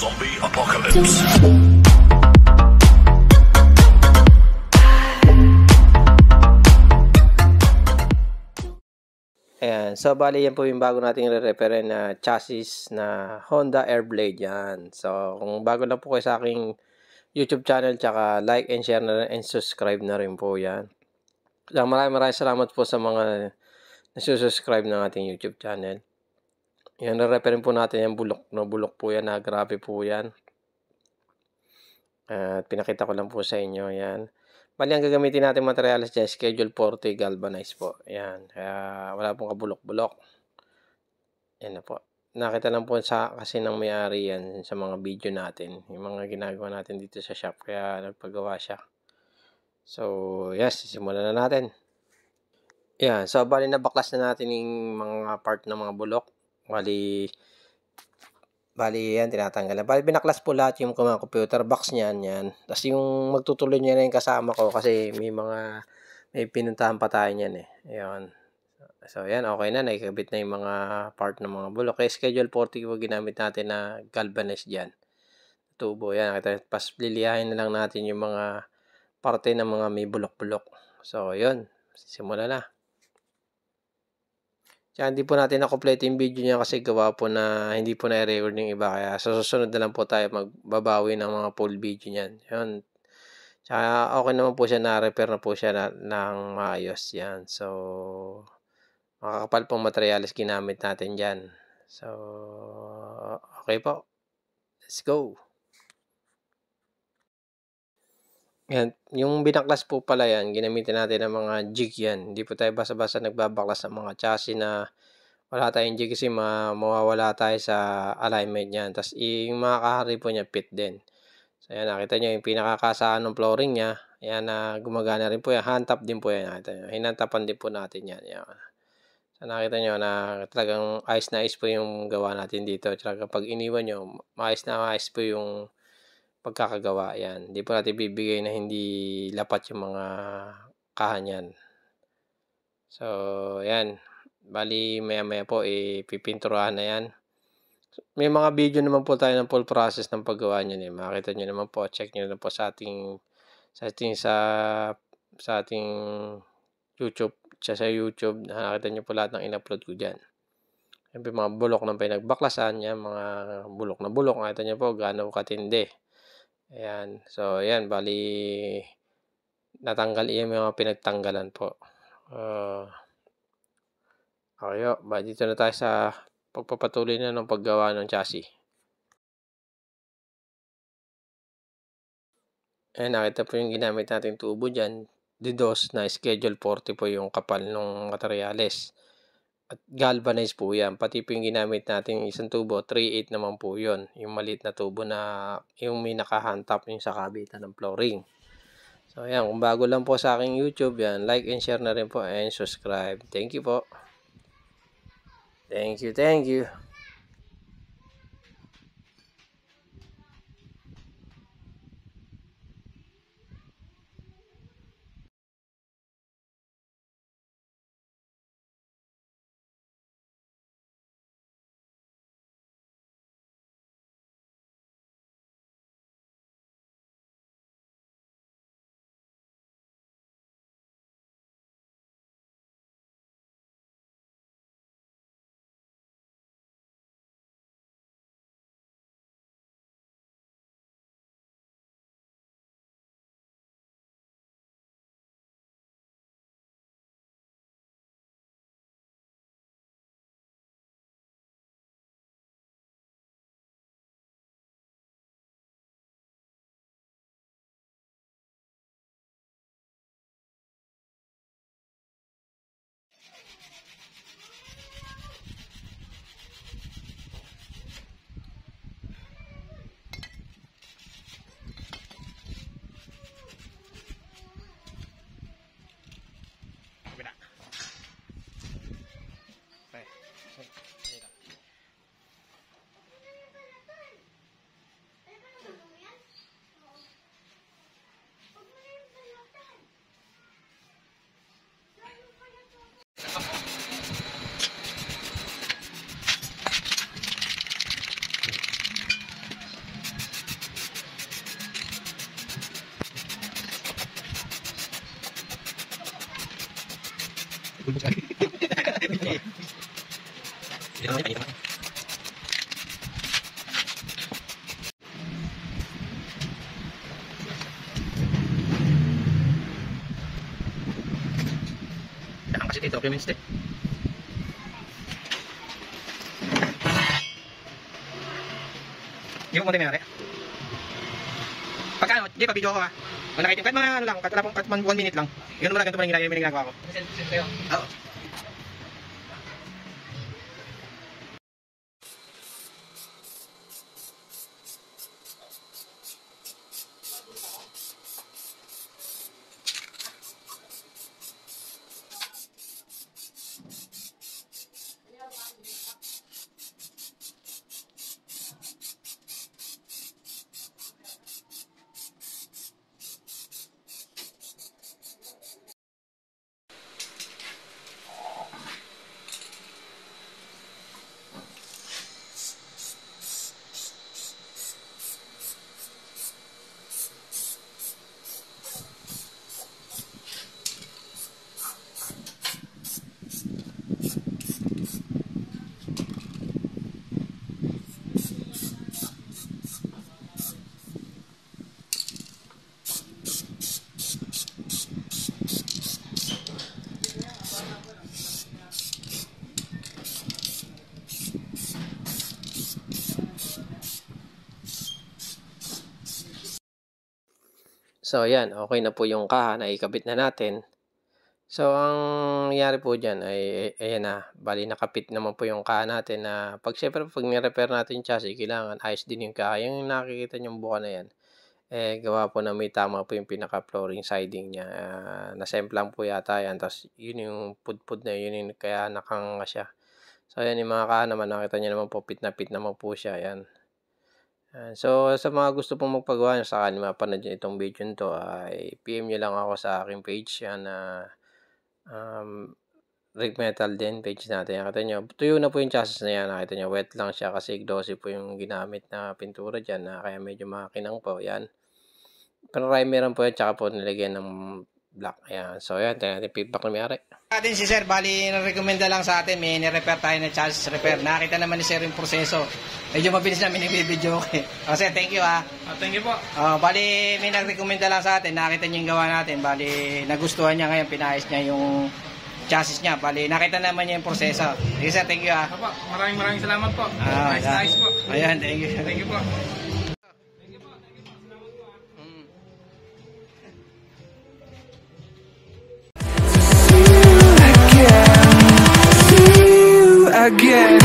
Zombie Apocalypse. Ayan. So, bali yan po yung bago nating re-repair na chassis na Honda Airblade yan. So, kung bago lang po kayo sa aking YouTube channel, tsaka like and share na rin and subscribe na rin po yan. So, maraming salamat po sa mga nasusubscribe ng ating YouTube channel. Yan, re-repair po natin yung bulok. No? Bulok po yan na grabe po yan. At pinakita ko lang po sa inyo. Yan. Bali, ang gagamitin natin materials dyan, Schedule 40 galvanized po. Yan. Kaya wala pong kabulok-bulok. Yan na po. Nakita lang po kasi ng may-ari yan sa mga video natin. Yung mga ginagawa natin dito sa shop. Kaya nagpagawa siya. So, yes. Simulan na natin. Yan. So, bali nabaklas na natin yung mga part ng mga bulok. Bali yan, tinatanggal na. Bali, binaklas po lahat yung mga computer box niyan, yan. Tapos yung magtutuloy niya na yung kasama ko kasi may pinuntahan pa tayo niyan eh. Ayan. So, yan, okay na. Naikabit na yung mga part ng mga bulok. Kaya schedule 40 po ginamit natin na galvanized dyan. Tubo, yan. Tapos liliyahin na lang natin yung mga parte ng mga may bulok-bulok. So, yun. Simula na. Kaya hindi po natin na-complete yung video niya kasi gawa po na hindi po na-record yung iba. Kaya sa susunod na lang po tayo magbabawi ng mga full video niyan. Yun. Tsaka okay naman po siya, na-repair na po siya ng maayos. Yan. So, makakapal pong materials ginamit natin dyan. So, okay po. Let's go. Yan. Yung binaklas po pala yan, ginamitin natin ng mga jig yan. Hindi po tayo basta-basta nagbabaklas ng mga chassis na wala tayong jig kasi mawawala tayo sa alignment niyan. Tapos yung mga kahari po niya fit din. So yan, nakita nyo yung pinakakasaan ng flooring niya. Yan na gumagana rin po yan. Hand tap din po yan. Nakita nyo. Hinantapan din po natin yan. Yan. So nakita nyo na talagang ayos na ayos po yung gawa natin dito. Tsaka pag iniwan nyo, maayos na maayos po yung pagkakagawa. Yan. Hindi po natin bibigay na hindi lapat yung mga kahan yan. So yan. Bali, maya po, pipinturahan na yan. May mga video naman po tayo ng full process ng paggawa niyan. Makita nyo naman po, check nyo naman po sa ating YouTube. Sa YouTube, nakita nyo po lahat ng in-upload ko dyan. Yung mga bulok ng pinagbaklasan, yan, mga bulok na bulok. Nakita nyo po, gaano katindi. Ayan. So, ayan, bali, natanggal yung mga pinagtanggalan po. Okay, dito na tayo sa pagpapatuloy na ng paggawa ng chassis. Ayan, nakita po yung ginamit natin tubo dyan. D2 na schedule 40 po yung kapal ng materyales. At galvanized po yan. Pati po yung ginamit natin isang tubo, 3/8 naman po yun. Yung maliit na tubo na yung may nakahantap yung sa kabitan ng flooring. So, ayan, kung bago lang po sa aking YouTube, yan, like and share na rin po and subscribe. Thank you po. Thank you. Saan kasi dito, documents din. Hindi mo mo din may pagka ano, hindi pa video ko ha. Kung nakita, kahit mga ano lang, kahit man 1 minute lang. Yun mo lang, ganito pa lang ginagawa ko. Send kayo? Oo. So, ayan, okay na po yung kaha, naikabit na natin. So, ang nangyari po diyan ay ayan na, bale nakapit naman po yung kaha natin na siyempre pag ni-repair natin yung chassis kailangan ayos din yung kaha. Yung nakikita niyong buka na yan, gawa po na may tama po yung pinaka-flooring siding niya. Nasemplang po yata yan, tapos yun yung pudpud na yun yung kaya nakahanga siya. So, ayan yung mga kaha naman, nakita niyo naman po, pit naman po siya, ayan. So, sa mga gusto pong magpagawa saka mapanood nyo itong video nito ay PM nyo lang ako sa aking page yan na Rig Metal din page natin. Nakita nyo, tuyo na po yung chassis na yan. Nakita nyo, wet lang siya kasi glossy po yung ginamit na pintura dyan kaya medyo makinang po. Yan. Primeran po yan tsaka po nilagyan ng black. Ayan. So, yan. Tingnan natin feedback na may-ari. Atin si Sir, bali na-recommenda lang sa atin, may ni-repair tayo ng chassis repair. Nakita naman ni Sir yung proseso. Medyo mabilis namin i-video okay. Sir, thank you ha. Thank you po. Bali may nag-recommenda lang sa atin, nakita niyo yung gawa natin. Bali nagustuhan niya ngayon, pinayos niya yung chassis niya. Bali nakita naman niya yung proseso. Sige Sir, thank you ha. Opo, maraming salamat po. Nice po. Ayan, thank you. Thank you po. Again